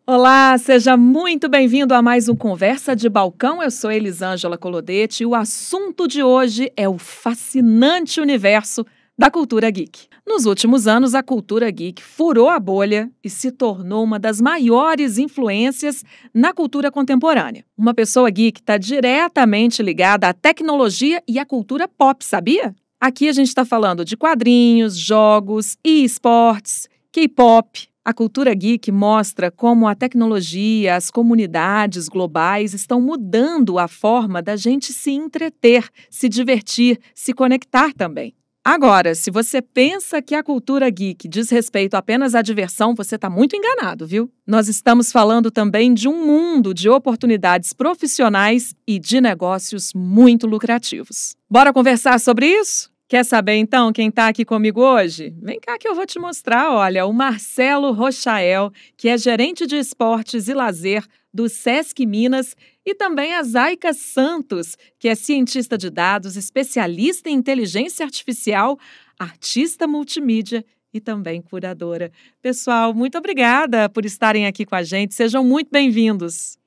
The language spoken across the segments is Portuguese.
Olá, seja muito bem-vindo a mais um Conversa de Balcão. Eu sou Elisângela Colodete e o assunto de hoje é o fascinante universo da cultura geek. Nos últimos anos, a cultura geek furou a bolha e se tornou uma das maiores influências na cultura contemporânea. Uma pessoa geek está diretamente ligada à tecnologia e à cultura pop, sabia? Aqui a gente está falando de quadrinhos, jogos, e-esportes, K-pop. A cultura geek mostra como a tecnologia, as comunidades globais estão mudando a forma da gente se entreter, se divertir, se conectar também. Agora, se você pensa que a cultura geek diz respeito apenas à diversão, você está muito enganado, viu? Nós estamos falando também de um mundo de oportunidades profissionais e de negócios muito lucrativos. Bora conversar sobre isso? Quer saber, então, quem está aqui comigo hoje? Vem cá que eu vou te mostrar, olha, o Marcelo Rochael, que é gerente de esportes e lazer do Sesc Minas, e também a Zaika Santos, que é cientista de dados, especialista em inteligência artificial, artista multimídia e também curadora. Pessoal, muito obrigada por estarem aqui com a gente. Sejam muito bem-vindos.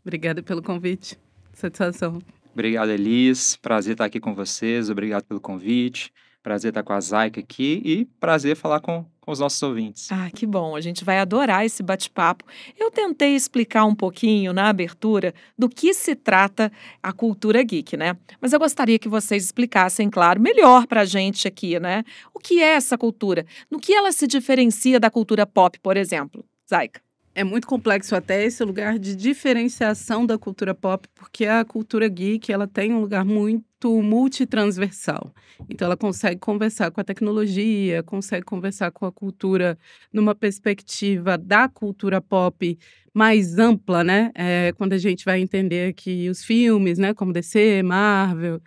Obrigada pelo convite. Satisfação. Obrigado, Elis. Prazer estar aqui com vocês. Obrigado pelo convite. Prazer estar com a Zaika aqui e prazer falar com os nossos ouvintes. Ah, que bom. A gente vai adorar esse bate-papo. Eu tentei explicar um pouquinho na abertura do que se trata a cultura geek, né? Mas eu gostaria que vocês explicassem, claro, melhor para a gente aqui, né? O que é essa cultura? No que ela se diferencia da cultura pop, por exemplo? Zaika. É muito complexo até esse lugar de diferenciação da cultura pop, porque a cultura geek ela tem um lugar muito multitransversal. Então, ela consegue conversar com a tecnologia, consegue conversar com a cultura numa perspectiva da cultura pop mais ampla, né? Quando a gente vai entender que os filmes, né, como DC, Marvel,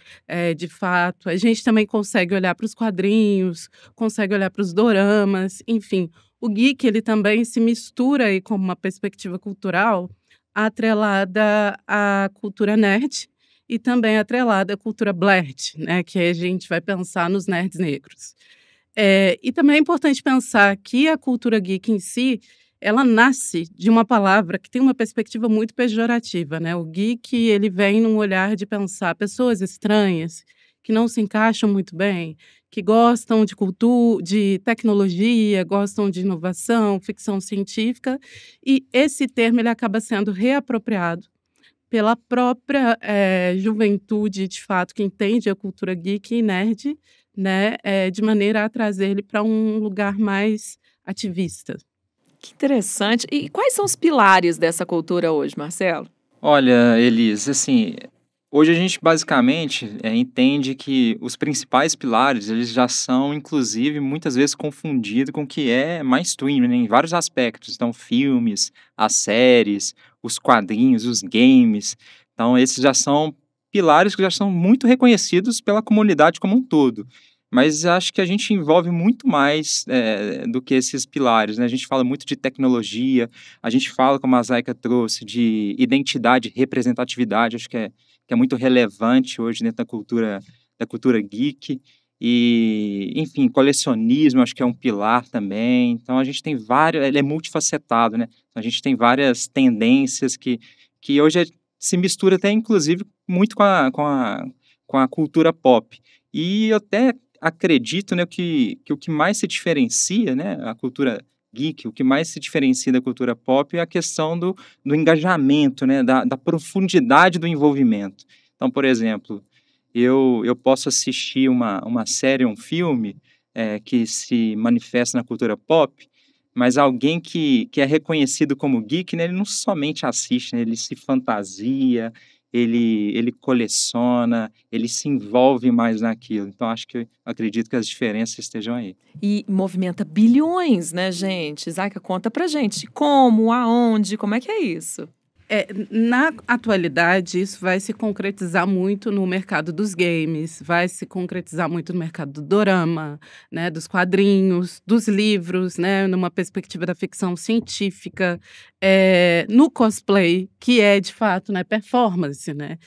de fato, a gente também consegue olhar para os quadrinhos, consegue olhar para os doramas, enfim. O geek, ele também se mistura aí como uma perspectiva cultural atrelada à cultura nerd e também atrelada à cultura blerd, né? Que aí a gente vai pensar nos nerds negros. E também é importante pensar que a cultura geek em si, ela nasce de uma palavra que tem uma perspectiva muito pejorativa, né? O geek, ele vem num olhar de pensar pessoas estranhas, que não se encaixam muito bem, que gostam de cultura, de tecnologia, gostam de inovação, ficção científica, e esse termo ele acaba sendo reapropriado pela própria juventude, de fato, que entende a cultura geek e nerd, né, de maneira a trazer ele para um lugar mais ativista. Que interessante. E quais são os pilares dessa cultura hoje, Marcelo? Olha, Elis, assim, hoje a gente basicamente entende que os principais pilares, eles já são, inclusive, muitas vezes confundidos com o que é mainstream, né, em vários aspectos. Então, filmes, as séries, os quadrinhos, os games. Então, esses já são pilares que já são muito reconhecidos pela comunidade como um todo. Mas acho que a gente envolve muito mais do que esses pilares, né? A gente fala muito de tecnologia, a gente fala, como a Zaika trouxe, de identidade e representatividade, acho que é muito relevante hoje dentro da cultura geek. E, enfim, colecionismo, acho que é um pilar também. Então, a gente tem ele é multifacetado, né? Então, a gente tem várias tendências que hoje se mistura até, inclusive, muito com a cultura pop. E eu até acredito, né, que o que mais se diferencia, né, a cultura geek, o que mais se diferencia da cultura pop é a questão do engajamento, né, da profundidade do envolvimento. Então, por exemplo, eu posso assistir uma série, um filme que se manifesta na cultura pop, mas alguém que é reconhecido como geek, né, ele não somente assiste, né, ele se fantasia, ele coleciona, ele se envolve mais naquilo. Então, acredito que as diferenças estejam aí. E movimenta bilhões, né, gente? Zaika, conta pra gente. Como, aonde, como é que é isso? Na atualidade, isso vai se concretizar muito no mercado dos games, vai se concretizar muito no mercado do dorama, né, dos quadrinhos, dos livros, né, numa perspectiva da ficção científica, no cosplay, que é, de fato, né, performance, né?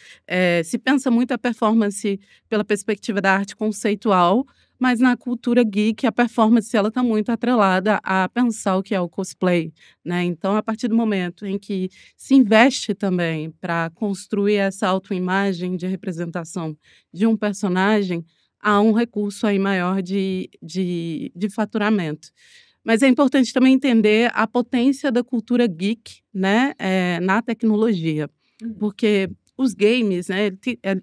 Se pensa muito a performance pela perspectiva da arte conceitual, mas na cultura geek, a performance ela está muito atrelada a pensar o que é o cosplay, né? Então, a partir do momento em que se investe também para construir essa autoimagem de representação de um personagem, há um recurso aí maior de faturamento. Mas é importante também entender a potência da cultura geek, né, na tecnologia, porque os games, né,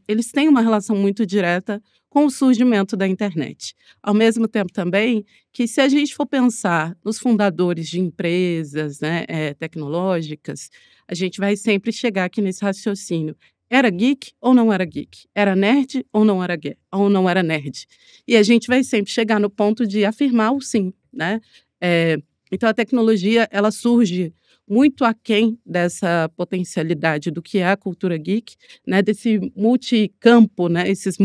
eles têm uma relação muito direta com o surgimento da internet. Ao mesmo tempo também que, se a gente for pensar nos fundadores de empresas, né, tecnológicas, a gente vai sempre chegar aqui nesse raciocínio. Era geek ou não era geek? Era nerd ou não era ou não era nerd? E a gente vai sempre chegar no ponto de afirmar o sim, né? Então, a tecnologia ela surge muito aquém dessa potencialidade do que é a cultura geek, né, desse multicampo, né, esses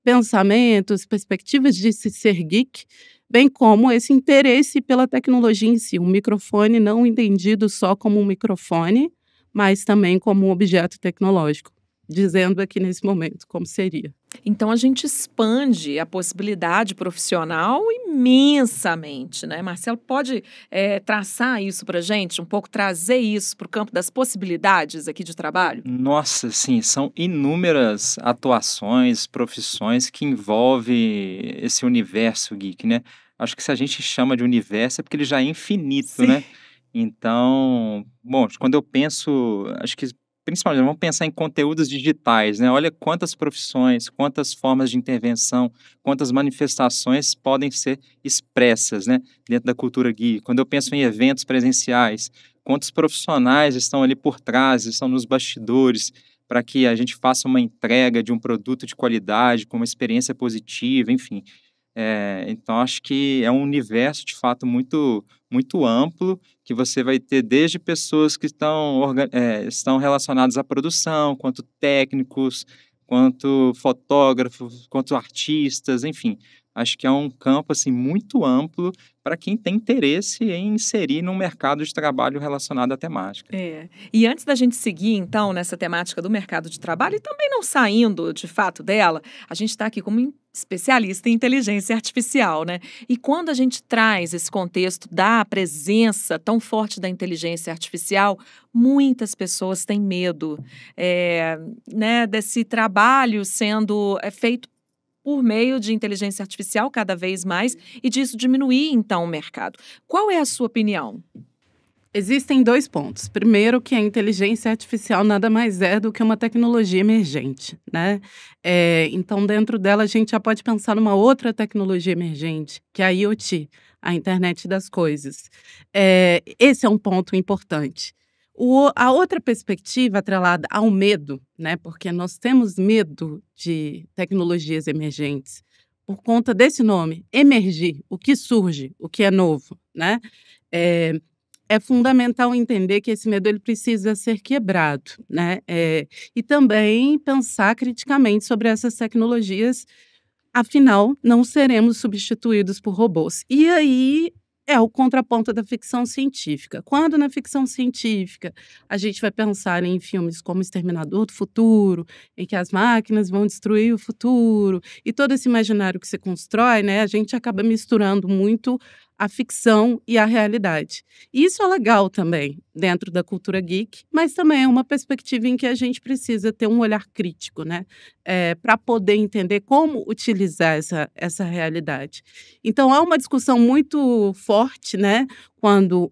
pensamentos, perspectivas de se ser geek, bem como esse interesse pela tecnologia em si, um microfone não entendido só como um microfone, mas também como um objeto tecnológico, dizendo aqui nesse momento como seria. Então, a gente expande a possibilidade profissional imensamente, né? Marcelo, pode traçar isso para a gente, um pouco trazer isso para o campo das possibilidades aqui de trabalho? Nossa, sim, são inúmeras atuações, profissões que envolvem esse universo geek, né? Acho que se a gente chama de universo é porque ele já é infinito, Sim. né? Então, bom, quando eu penso, acho que principalmente vamos pensar em conteúdos digitais, né? Olha quantas profissões, quantas formas de intervenção, quantas manifestações podem ser expressas, né, dentro da cultura geek. Quando eu penso em eventos presenciais, quantos profissionais estão ali por trás, estão nos bastidores, para que a gente faça uma entrega de um produto de qualidade, com uma experiência positiva, enfim. Então, acho que é um universo, de fato, muito, muito amplo, que você vai ter desde pessoas que estão relacionadas à produção, quanto técnicos, quanto fotógrafos, quanto artistas, enfim. Acho que é um campo assim, muito amplo para quem tem interesse em inserir num mercado de trabalho relacionado à temática. E antes da gente seguir, então, nessa temática do mercado de trabalho, e também não saindo de fato dela, a gente está aqui como especialista em inteligência artificial, né? E quando a gente traz esse contexto da presença tão forte da inteligência artificial, muitas pessoas têm medo, né, desse trabalho sendo feito por meio de inteligência artificial cada vez mais e disso diminuir, então, o mercado. Qual é a sua opinião? Existem 2 pontos. Primeiro, que a inteligência artificial nada mais é do que uma tecnologia emergente, né? Então, dentro dela, a gente já pode pensar numa outra tecnologia emergente, que é a IoT, a internet das coisas. Esse é um ponto importante. A outra perspectiva atrelada ao medo, né? Porque nós temos medo de tecnologias emergentes por conta desse nome, emergir, o que surge, o que é novo, né? É fundamental entender que esse medo ele precisa ser quebrado, né? E também pensar criticamente sobre essas tecnologias, afinal, não seremos substituídos por robôs. E aí é o contraponto da ficção científica. Quando na ficção científica a gente vai pensar em filmes como Exterminador do Futuro, em que as máquinas vão destruir o futuro, e todo esse imaginário que se constrói, né, a gente acaba misturando muito a ficção e a realidade. E isso é legal também dentro da cultura geek, mas também é uma perspectiva em que a gente precisa ter um olhar crítico, né, para poder entender como utilizar essa realidade. Então, há uma discussão muito forte, né, quando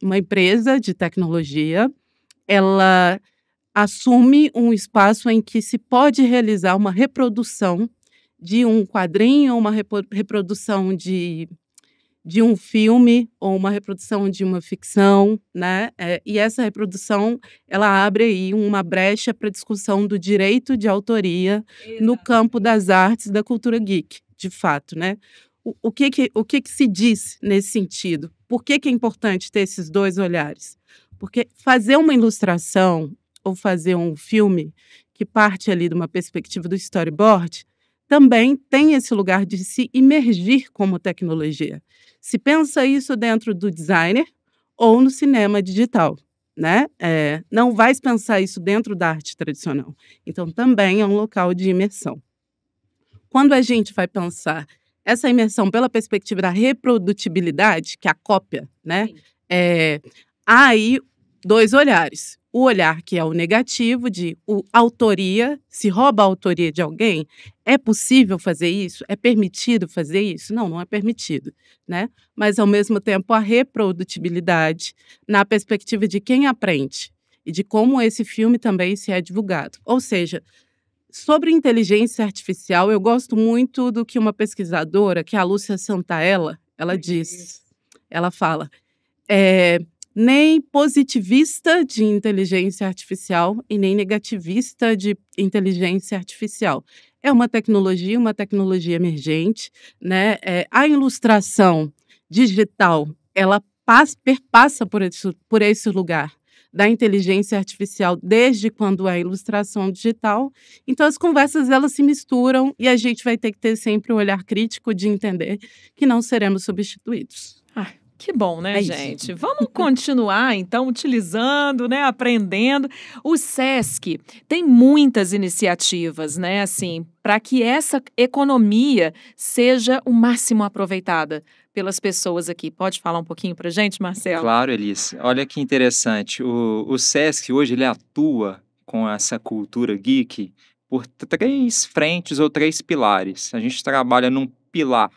uma empresa de tecnologia ela assume um espaço em que se pode realizar uma reprodução de um quadrinho, uma reprodução de um filme ou uma reprodução de uma ficção, né? E essa reprodução, ela abre aí uma brecha para a discussão do direito de autoria no campo das artes da cultura geek, de fato, né? O que se diz nesse sentido? Por que é importante ter esses 2 olhares? Porque fazer uma ilustração ou fazer um filme que parte ali de uma perspectiva do storyboard também tem esse lugar de se imergir como tecnologia. Se pensa isso dentro do designer ou no cinema digital, né? Não vai se pensar isso dentro da arte tradicional. Então, também é um local de imersão. Quando a gente vai pensar essa imersão pela perspectiva da reprodutibilidade, que é a cópia, né? Há aí dois olhares. O olhar que é o negativo, de autoria, se rouba a autoria de alguém, é possível fazer isso? É permitido fazer isso? Não, não é permitido, né? Mas, ao mesmo tempo, a reprodutibilidade na perspectiva de quem aprende e de como esse filme também se é divulgado. Ou seja, sobre inteligência artificial, eu gosto muito do que uma pesquisadora, que é a Lúcia Santaella, ela diz. Ela fala, nem positivista de inteligência artificial e nem negativista de inteligência artificial. É uma tecnologia emergente, né? A ilustração digital, ela perpassa por esse lugar da inteligência artificial desde quando é ilustração digital. Então, as conversas, elas se misturam e a gente vai ter que ter sempre um olhar crítico de entender que não seremos substituídos. Que bom, né, gente? Vamos continuar, então, utilizando, né, aprendendo. O SESC tem muitas iniciativas, né, assim, para que essa economia seja o máximo aproveitada pelas pessoas aqui. Pode falar um pouquinho para a gente, Marcelo? Claro, Elis. Olha que interessante. O SESC hoje ele atua com essa cultura geek por 3 frentes ou 3 pilares. A gente trabalha num pilar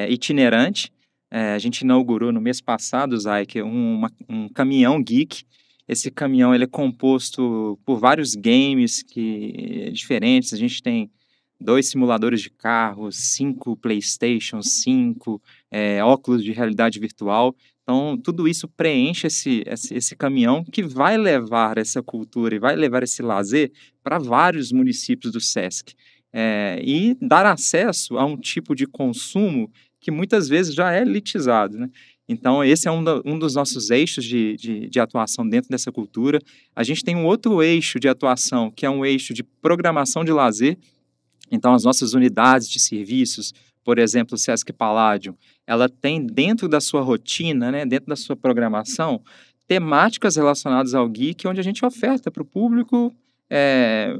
itinerante. A gente inaugurou no mês passado, Zaik, um caminhão geek. Esse caminhão ele é composto por vários games diferentes. A gente tem 2 simuladores de carros, 5 PlayStation 5, óculos de realidade virtual. Então, tudo isso preenche esse caminhão que vai levar essa cultura e vai levar esse lazer para vários municípios do SESC. E dar acesso a um tipo de consumo que muitas vezes já é elitizado, né? Então, esse é um dos nossos eixos de atuação dentro dessa cultura. A gente tem um outro eixo de atuação, que é um eixo de programação de lazer. Então, as nossas unidades de serviços, por exemplo, o Sesc Palladium, ela tem dentro da sua rotina, né, dentro da sua programação, temáticas relacionadas ao geek, onde a gente oferta para o público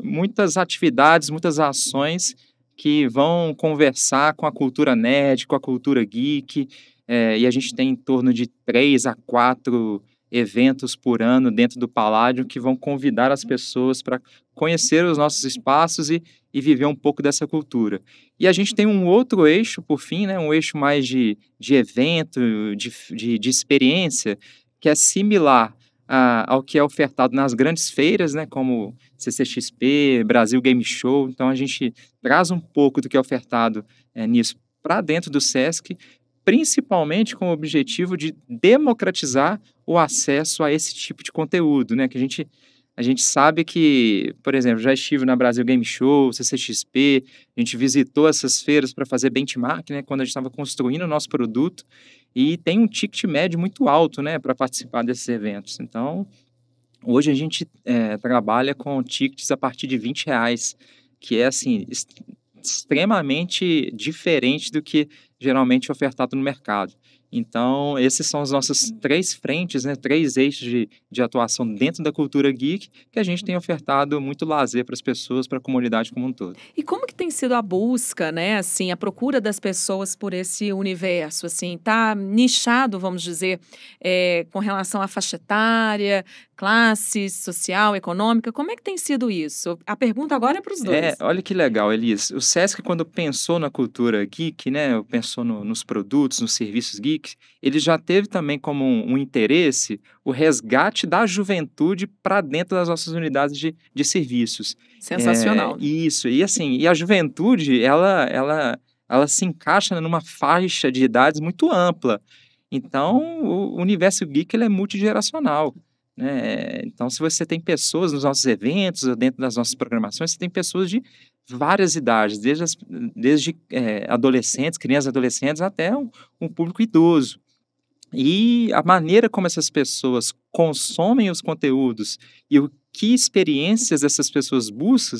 muitas atividades, muitas ações que vão conversar com a cultura nerd, com a cultura geek, e a gente tem em torno de 3 a 4 eventos por ano dentro do Palladium que vão convidar as pessoas para conhecer os nossos espaços e viver um pouco dessa cultura. E a gente tem um outro eixo, por fim, né, um eixo mais de evento, de experiência, que é similar ao que é ofertado nas grandes feiras, né, como CCXP, Brasil Game Show. Então, a gente traz um pouco do que é ofertado nisso para dentro do SESC, principalmente com o objetivo de democratizar o acesso a esse tipo de conteúdo, né, que a gente sabe que, por exemplo, já estive na Brasil Game Show, CCXP, a gente visitou essas feiras para fazer benchmark, né, quando a gente estava construindo o nosso produto, e tem um ticket médio muito alto, né, para participar desses eventos. Então, hoje a gente trabalha com tickets a partir de R$20, que é, assim, extremamente diferente do que geralmente é ofertado no mercado. Então, esses são as nossas 3 frentes, né, 3 eixos de atuação dentro da cultura geek, que a gente tem ofertado muito lazer para as pessoas, para a comunidade como um todo. E como que tem sido a busca, né, assim, a procura das pessoas por esse universo, assim, tá nichado, vamos dizer, com relação à faixa etária, classe social, econômica, como é que tem sido isso? A pergunta agora é para os dois. Olha que legal, Elis. O SESC, quando pensou na cultura geek, né, pensou nos produtos, nos serviços geeks, ele já teve também como um interesse o resgate da juventude para dentro das nossas unidades de serviços. Sensacional. Isso, e assim, e a juventude, ela se encaixa numa faixa de idades muito ampla. Então, o universo geek ele é multigeracional, né? Então, se você tem pessoas nos nossos eventos, ou dentro das nossas programações, você tem pessoas de várias idades, desde adolescentes, crianças e adolescentes, até um público idoso. E a maneira como essas pessoas consomem os conteúdos e o que experiências essas pessoas buscam,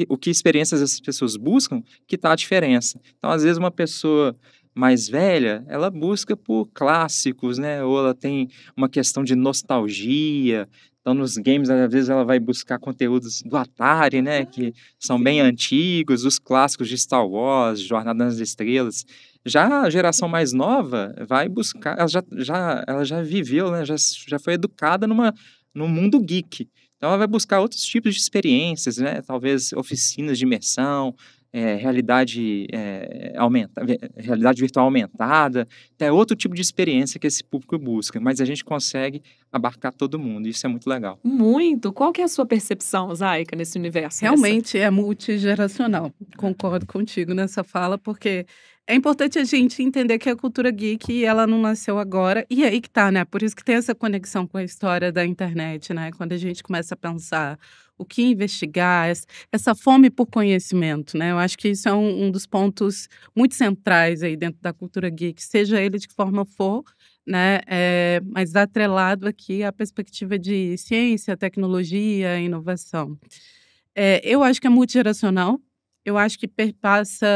o que experiências essas pessoas buscam, que está a diferença. Então, às vezes, uma pessoa mais velha, ela busca por clássicos, né? Ou ela tem uma questão de nostalgia. Então, nos games, às vezes, ela vai buscar conteúdos do Atari, né? Que são bem antigos, os clássicos de Star Wars, Jornada nas Estrelas. Já a geração mais nova vai buscar, ela já viveu, né? Já foi educada num mundo geek. Então, ela vai buscar outros tipos de experiências, né? Talvez oficinas de imersão, realidade virtual aumentada, até outro tipo de experiência que esse público busca, mas a gente consegue abarcar todo mundo, isso é muito legal. Muito. Qual que é a sua percepção, Zaika, nesse universo? Realmente é multigeracional. Concordo contigo nessa fala, porque é importante a gente entender que a cultura geek, ela não nasceu agora, e aí que tá, né? Por isso que tem essa conexão com a história da internet, né? Quando a gente começa a pensar o que investigar, essa fome por conhecimento, né? Eu acho que isso é um dos pontos muito centrais aí dentro da cultura geek, seja ele de que forma for, né? Mas atrelado aqui à perspectiva de ciência, tecnologia, inovação. Eu acho que é multigeracional, eu acho que perpassa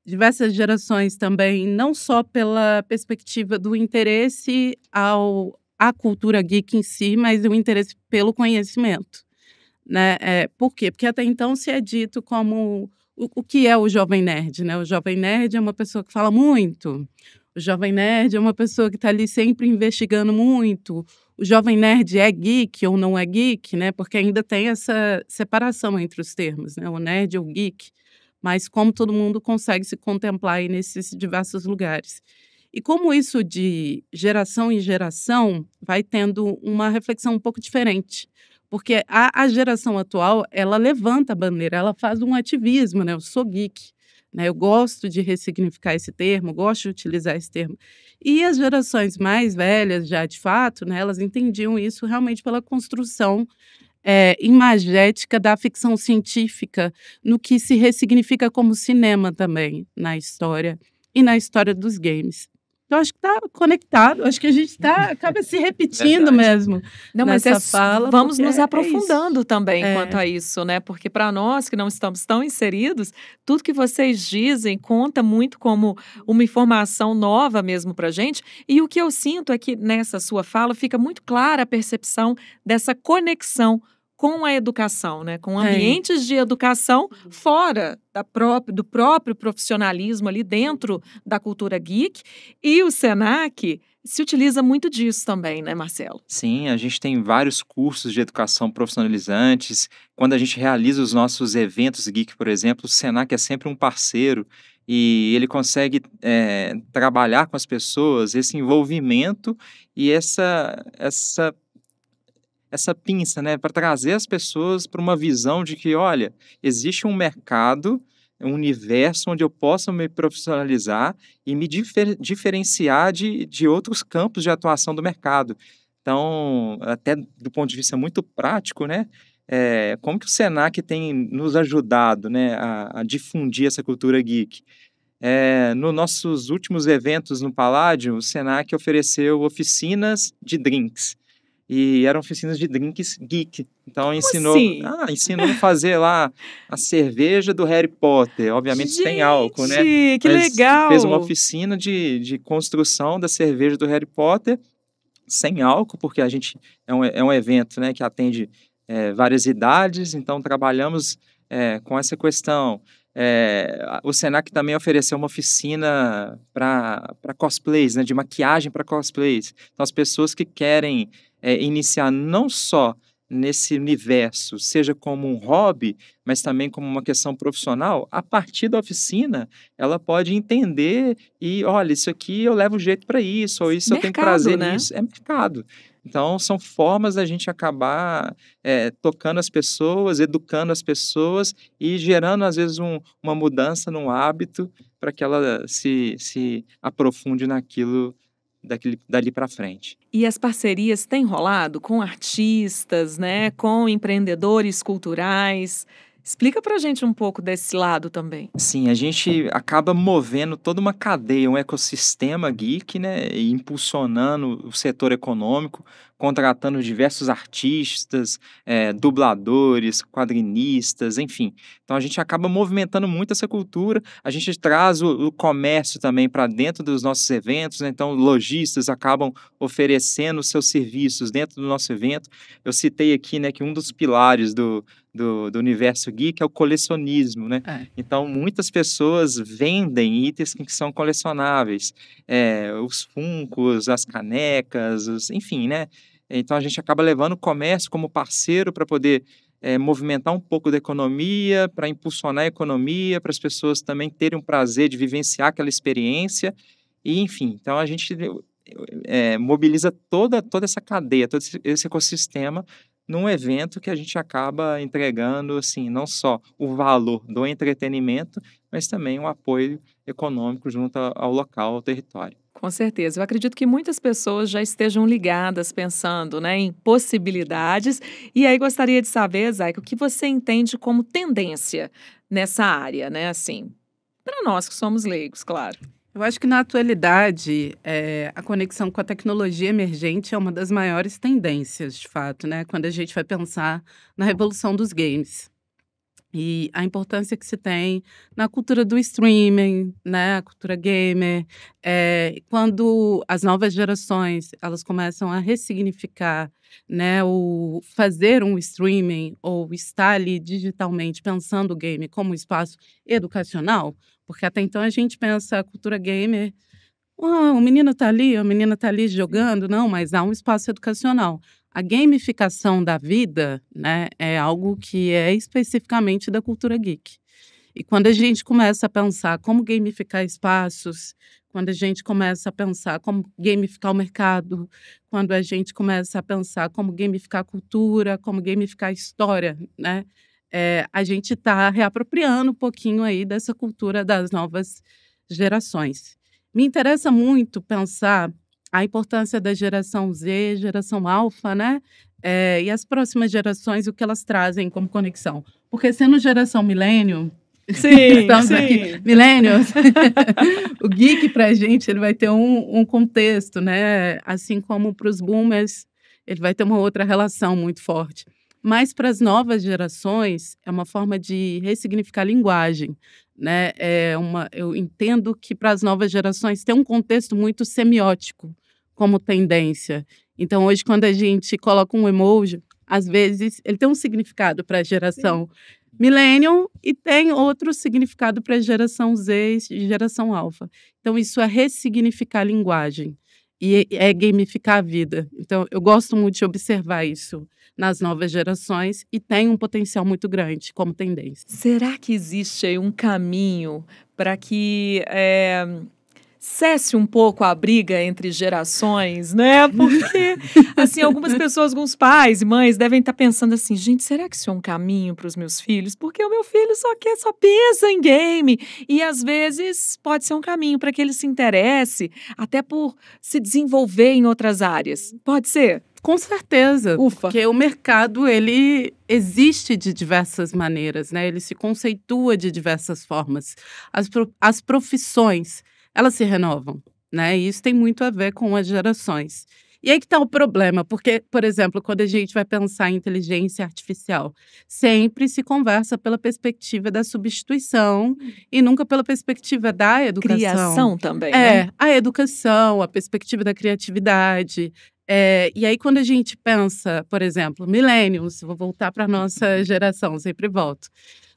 diversas gerações também, não só pela perspectiva do interesse à cultura geek em si, mas o interesse pelo conhecimento, né? Por quê? Porque até então se é dito como o que é o jovem nerd, né? O jovem nerd é uma pessoa que fala muito, o jovem nerd é uma pessoa que está ali sempre investigando muito, o jovem nerd é geek ou não é geek, né? Porque ainda tem essa separação entre os termos, né? O nerd e o geek, mas como todo mundo consegue se contemplar aí nesses diversos lugares. E como isso de geração em geração vai tendo uma reflexão um pouco diferente, porque a geração atual, ela levanta a bandeira, ela faz um ativismo, né? Eu sou geek, né? Eu gosto de ressignificar esse termo, gosto de utilizar esse termo. E as gerações mais velhas, já de fato, né, elas entendiam isso realmente pela construção imagética da ficção científica, no que se ressignifica como cinema também na história e na história dos games. Então, acho que está conectado, acho que a gente acaba se repetindo Verdade. mesmo Não, mas nessa fala. vamos porque nos isso. aprofundando também É. quanto a isso, né? Porque para nós que não estamos tão inseridos, tudo que vocês dizem conta muito como uma informação nova mesmo para gente. E o que eu sinto é que nessa sua fala fica muito clara a percepção dessa conexão com a educação, né? Com ambientes de educação fora do próprio profissionalismo ali dentro da cultura geek. E o Senac se utiliza muito disso também, né, Marcelo? Sim, a gente tem vários cursos de educação profissionalizantes. Quando a gente realiza os nossos eventos geek, por exemplo, o Senac é sempre um parceiro e ele consegue trabalhar com as pessoas esse envolvimento e essa pinça, né, para trazer as pessoas para uma visão de que, olha, existe um mercado, um universo onde eu possa me profissionalizar e me diferenciar de outros campos de atuação do mercado. Então, até do ponto de vista muito prático, né, como que o Senac tem nos ajudado, né, a difundir essa cultura geek? Nos nossos últimos eventos no Paládio, o Senac ofereceu oficinas de drinks. E eram oficinas de drinks geek. Então Como ensinou assim? a fazer lá a cerveja do Harry Potter, obviamente sem álcool, né, Gente, que mas fez uma legal! oficina de construção da cerveja do Harry Potter sem álcool, porque a gente é um evento, né, que atende, várias idades, então trabalhamos, com essa questão. O Senac também ofereceu uma oficina para cosplays, né, de maquiagem para cosplays. Então as pessoas que querem, iniciar não só nesse universo, seja como um hobby, mas também como uma questão profissional, a partir da oficina, ela pode entender e: "Olha, isso aqui eu levo jeito para isso", ou "Isso eu tenho Mercado, prazer né? nisso". É mercado. Então são formas da gente acabar, tocando as pessoas, educando as pessoas e gerando, às vezes, uma mudança num hábito para que ela se aprofunde naquilo dali para frente. E as parcerias têm rolado com artistas, né, com empreendedores culturais. Explica pra gente um pouco desse lado também. Sim, a gente acaba movendo toda uma cadeia, um ecossistema geek, né, e impulsionando o setor econômico, contratando diversos artistas, dubladores, quadrinistas, enfim. Então a gente acaba movimentando muito essa cultura, a gente traz o comércio também para dentro dos nossos eventos, né, então lojistas acabam oferecendo seus serviços dentro do nosso evento. Eu citei aqui, né, que um dos pilares do universo geek é o colecionismo, né? É. Então, muitas pessoas vendem itens que são colecionáveis, os funcos, as canecas, enfim, né? Então, a gente acaba levando o comércio como parceiro para poder movimentar um pouco da economia, para impulsionar a economia, para as pessoas também terem o prazer de vivenciar aquela experiência, e enfim. Então, a gente mobiliza toda essa cadeia, todo esse ecossistema num evento que a gente acaba entregando, assim, não só o valor do entretenimento, mas também um apoio econômico junto ao local, ao território. Com certeza. Eu acredito que muitas pessoas já estejam ligadas, pensando, né, em possibilidades. E aí gostaria de saber, Zaika, o que você entende como tendência nessa área, né? Assim, para nós que somos leigos, claro. Eu acho que na atualidade, a conexão com a tecnologia emergente é uma das maiores tendências, de fato, né? Quando a gente vai pensar na revolução dos games. E a importância que se tem na cultura do streaming, né? A cultura gamer. Quando as novas gerações, elas começam a ressignificar, né? O fazer um streaming ou estar ali digitalmente pensando o game como um espaço educacional, porque até então a gente pensa a cultura gamer, o menino tá ali, a menina tá ali jogando, não, mas há um espaço educacional. A gamificação da vida, né, é algo que é especificamente da cultura geek. E quando a gente começa a pensar como gamificar espaços, quando a gente começa a pensar como gamificar o mercado, quando a gente começa a pensar como gamificar a cultura, como gamificar a história, né? A gente está reapropriando um pouquinho aí dessa cultura das novas gerações. Me interessa muito pensar a importância da geração Z, geração alfa, né? E as próximas gerações, o que elas trazem como conexão. Porque sendo geração milênio, Sim, estamos aqui, sim. millennials, o geek para a gente ele vai ter um contexto, né? Assim como para os boomers, ele vai ter uma outra relação muito forte. Mas para as novas gerações, é uma forma de ressignificar a linguagem, né? Eu entendo que para as novas gerações tem um contexto muito semiótico como tendência. Então, hoje, quando a gente coloca um emoji, às vezes ele tem um significado para a geração Millennium e tem outro significado para a geração Z e geração alfa. Então, isso é ressignificar a linguagem e é gamificar a vida. Então, eu gosto muito de observar isso nas novas gerações e tem um potencial muito grande como tendência. Será que existe aí um caminho para que cesse um pouco a briga entre gerações, né? Porque, assim, algumas pessoas, alguns pais e mães devem estar pensando assim, gente, será que isso é um caminho para os meus filhos? Porque o meu filho só pensa em game. E, às vezes, pode ser um caminho para que ele se interesse, até por se desenvolver em outras áreas. Pode ser? Com certeza. Ufa. Porque o mercado, ele existe de diversas maneiras, né? Ele se conceitua de diversas formas. As profissões, elas se renovam, né? E isso tem muito a ver com as gerações. E aí que está o problema, porque, por exemplo, quando a gente vai pensar em inteligência artificial, sempre se conversa pela perspectiva da substituição e nunca pela perspectiva da educação. Criação também, né? A educação, a perspectiva da criatividade. E aí, quando a gente pensa, por exemplo, millennials, vou voltar para a nossa geração, sempre volto.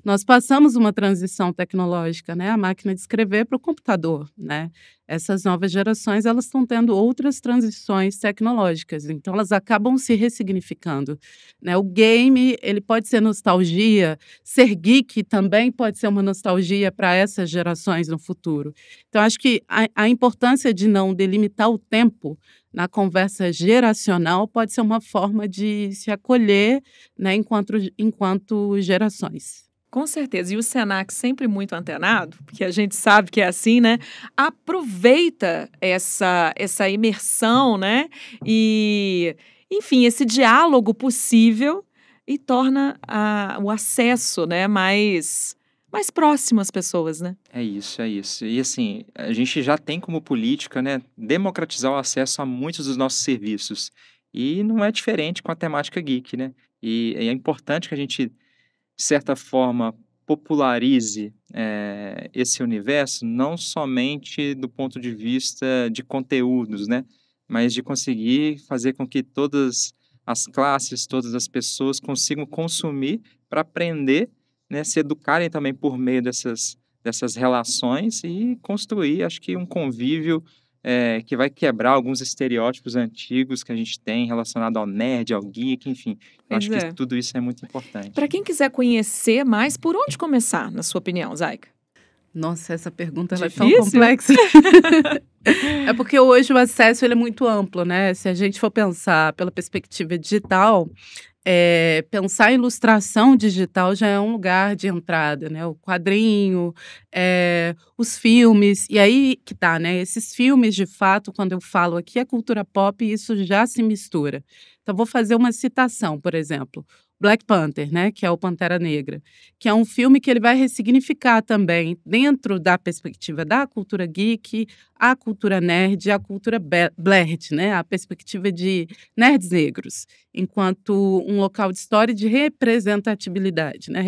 Nós passamos uma transição tecnológica, né? A máquina de escrever para o computador, né? Essas novas gerações, elas estão tendo outras transições tecnológicas, então elas acabam se ressignificando, né? O game, ele pode ser nostalgia, ser geek também pode ser uma nostalgia para essas gerações no futuro. Então, acho que a importância de não delimitar o tempo na conversa geracional pode ser uma forma de se acolher, né, enquanto gerações. Com certeza. E o Senac sempre muito antenado, porque a gente sabe que é assim, né? Aproveita essa imersão, né? E, enfim, esse diálogo possível e torna o acesso, né, mais próximo às pessoas, né? É isso, é isso. E assim, a gente já tem como política, né, democratizar o acesso a muitos dos nossos serviços. E não é diferente com a temática geek, né? E é importante que a gente, de certa forma, popularize esse universo, não somente do ponto de vista de conteúdos, né? Mas de conseguir fazer com que todas as classes, todas as pessoas consigam consumir para aprender, né? Se educarem também por meio dessas relações e construir, acho que um convívio que vai quebrar alguns estereótipos antigos que a gente tem relacionado ao nerd, ao geek, enfim. Eu Pois acho que é. tudo isso é muito importante. Para quem quiser conhecer mais, por onde começar, na sua opinião, Zaica? Nossa, essa pergunta ela é tão Difícil? complexa. É porque hoje o acesso ele é muito amplo, né? Se a gente for pensar pela perspectiva digital, pensar em ilustração digital já é um lugar de entrada, né? O quadrinho, os filmes, e aí que tá, né? Esses filmes, de fato, quando eu falo aqui é cultura pop, isso já se mistura. Então, vou fazer uma citação, por exemplo. Black Panther, né, que é o Pantera Negra, que é um filme que ele vai ressignificar também, dentro da perspectiva da cultura geek, a cultura nerd, a cultura blerd, né, a perspectiva de nerds negros, enquanto um local de história e de representatividade, né,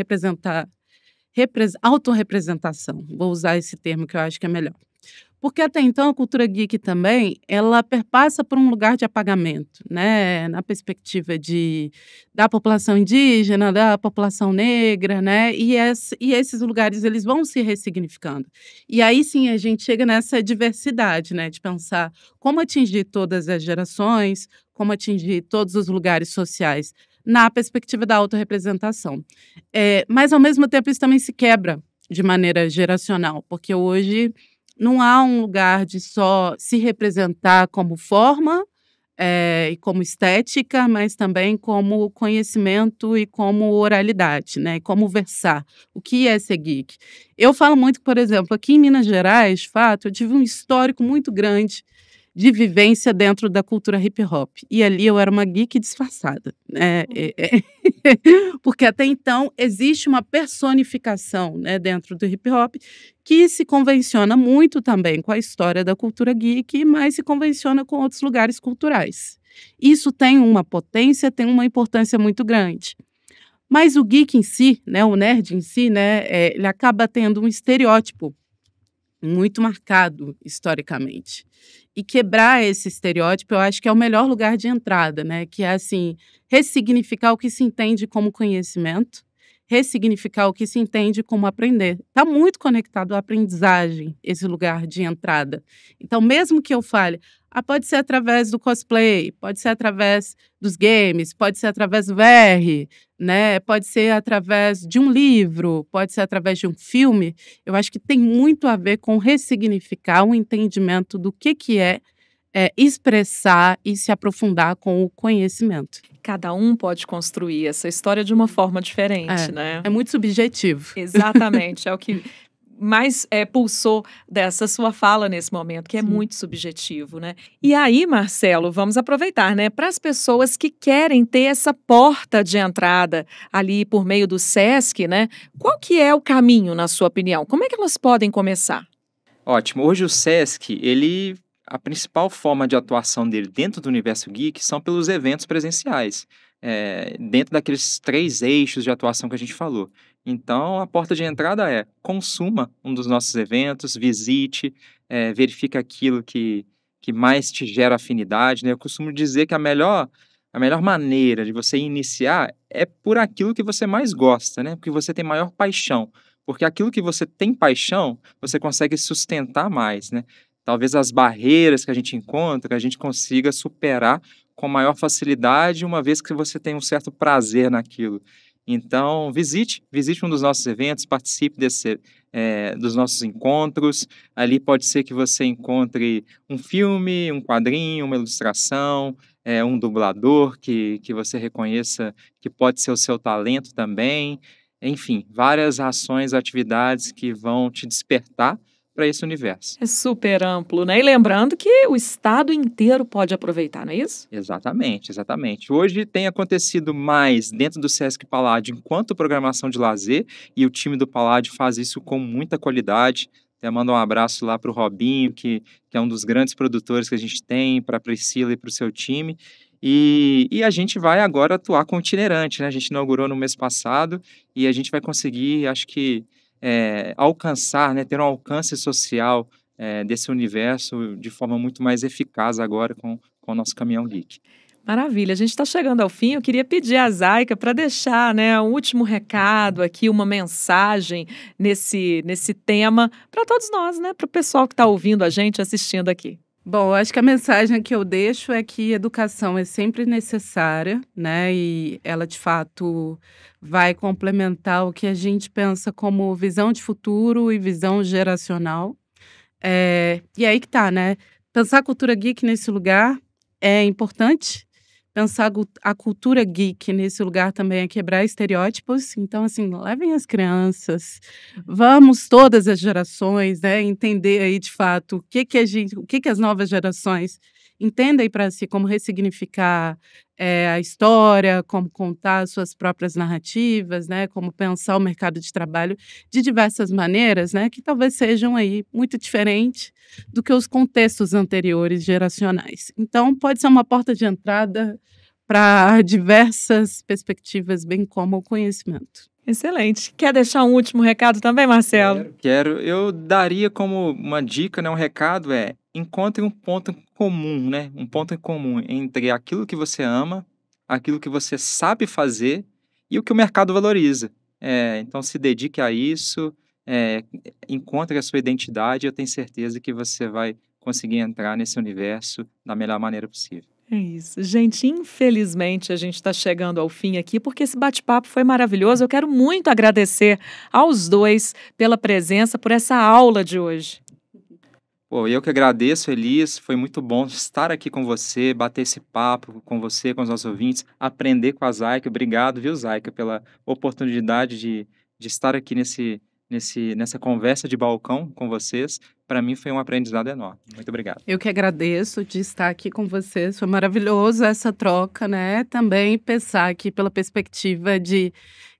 autorrepresentação. Vou usar esse termo que eu acho que é melhor. Porque até então a cultura geek também, ela perpassa por um lugar de apagamento, né? Na perspectiva da população indígena, da população negra, né? E esses lugares, eles vão se ressignificando. E aí sim a gente chega nessa diversidade, né? De pensar como atingir todas as gerações, como atingir todos os lugares sociais, na perspectiva da autorrepresentação. Mas ao mesmo tempo isso também se quebra de maneira geracional, porque hoje não há um lugar de só se representar como forma e como estética, mas também como conhecimento e como oralidade, né? E como versar. O que é ser geek? Eu falo muito que, por exemplo, aqui em Minas Gerais, de fato, eu tive um histórico muito grande de vivência dentro da cultura hip hop. E ali eu era uma geek disfarçada, né? Porque até então existe uma personificação, né, dentro do hip hop que se convenciona muito também com a história da cultura geek, mas se convenciona com outros lugares culturais. Isso tem uma potência, tem uma importância muito grande. Mas o geek em si, né, o nerd em si, né, ele acaba tendo um estereótipo muito marcado historicamente. E quebrar esse estereótipo, eu acho que é o melhor lugar de entrada, né? Que é, assim, ressignificar o que se entende como conhecimento, ressignificar o que se entende como aprender. Está muito conectado à aprendizagem, esse lugar de entrada. Então, mesmo que eu fale, pode ser através do cosplay, pode ser através dos games, pode ser através do VR, né? Pode ser através de um livro, pode ser através de um filme. Eu acho que tem muito a ver com ressignificar o entendimento do que é expressar e se aprofundar com o conhecimento. Cada um pode construir essa história de uma forma diferente, né? É muito subjetivo. Exatamente, é o que mais pulsou dessa sua fala nesse momento, que é Sim. muito subjetivo, né? E aí, Marcelo, vamos aproveitar, né? Para as pessoas que querem ter essa porta de entrada ali por meio do SESC, né? Qual que é o caminho, na sua opinião? Como é que elas podem começar? Ótimo. Hoje o SESC, a principal forma de atuação dele dentro do universo geek são pelos eventos presenciais, dentro daqueles 3 eixos de atuação que a gente falou. Então, a porta de entrada consuma um dos nossos eventos, visite, verifique aquilo que mais te gera afinidade, né? Eu costumo dizer que a melhor maneira de você iniciar é por aquilo que você mais gosta, né? Porque você tem maior paixão. Porque aquilo que você tem paixão, você consegue sustentar mais, né? Talvez as barreiras que a gente encontra, a gente consiga superar com maior facilidade, uma vez que você tem um certo prazer naquilo. Então, visite um dos nossos eventos, participe dos nossos encontros. Ali pode ser que você encontre um filme, um quadrinho, uma ilustração, um dublador que você reconheça que pode ser o seu talento também. Enfim, várias ações, atividades que vão te despertar para esse universo. É super amplo, né? E lembrando que o estado inteiro pode aproveitar, não é isso? Exatamente, exatamente. Hoje tem acontecido mais dentro do Sesc Palladio enquanto programação de lazer, e o time do Palladio faz isso com muita qualidade. Até mando um abraço lá para o Robinho, que é um dos grandes produtores que a gente tem, para a Priscila e para o seu time. E a gente vai agora atuar com o itinerante, né? A gente inaugurou no mês passado e a gente vai conseguir, acho que, alcançar, né? Ter um alcance social desse universo de forma muito mais eficaz agora com o nosso Caminhão Geek. Maravilha, a gente está chegando ao fim. Eu queria pedir à Zaika para deixar, né, um último recado aqui, uma mensagem nesse tema para todos nós, né, para o pessoal que está ouvindo a gente, assistindo aqui. Bom, acho que a mensagem que eu deixo é que educação é sempre necessária, né? E ela, de fato, vai complementar o que a gente pensa como visão de futuro e visão geracional. E aí que tá, né? Pensar a cultura geek nesse lugar é importante. Pensar a cultura geek nesse lugar também é quebrar estereótipos. Então, assim, levem as crianças, vamos todas as gerações, né, entender aí de fato o que as novas gerações entendem para si, como ressignificar a história, como contar suas próprias narrativas, né, como pensar o mercado de trabalho de diversas maneiras, né, que talvez sejam aí muito diferentes do que os contextos anteriores geracionais. Então, pode ser uma porta de entrada para diversas perspectivas, bem como o conhecimento. Excelente. Quer deixar um último recado também, Marcelo? Quero. Eu daria como uma dica, né, um recado encontre um ponto comum, né? Um ponto em comum entre aquilo que você ama, aquilo que você sabe fazer e o que o mercado valoriza. Então, se dedique a isso, encontre a sua identidade, eu tenho certeza que você vai conseguir entrar nesse universo da melhor maneira possível. É isso. Gente, infelizmente a gente está chegando ao fim aqui, porque esse bate-papo foi maravilhoso. Eu quero muito agradecer aos dois pela presença, por essa aula de hoje. Pô, eu que agradeço, Elis. Foi muito bom estar aqui com você, bater esse papo com você, com os nossos ouvintes, aprender com a Zaika. Obrigado, viu, Zaika, pela oportunidade de estar aqui nessa conversa de balcão com vocês. Para mim foi um aprendizado enorme. Muito obrigado. Eu que agradeço de estar aqui com vocês. Foi maravilhoso essa troca, né? Também pensar aqui pela perspectiva de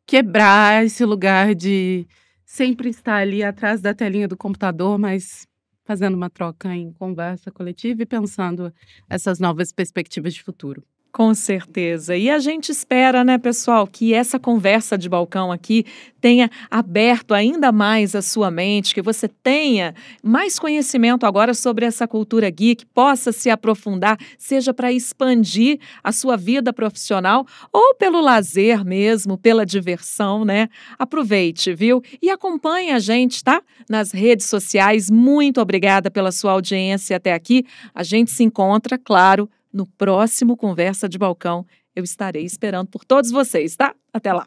quebrar esse lugar de sempre estar ali atrás da telinha do computador, mas fazendo uma troca em conversa coletiva e pensando essas novas perspectivas de futuro. Com certeza. E a gente espera, né, pessoal, que essa conversa de balcão aqui tenha aberto ainda mais a sua mente, que você tenha mais conhecimento agora sobre essa cultura geek, possa se aprofundar, seja para expandir a sua vida profissional ou pelo lazer mesmo, pela diversão, né? Aproveite, viu? E acompanhe a gente, tá? Nas redes sociais. Muito obrigada pela sua audiência até aqui. A gente se encontra, claro, no próximo Conversa de Balcão. Eu estarei esperando por todos vocês, tá? Até lá!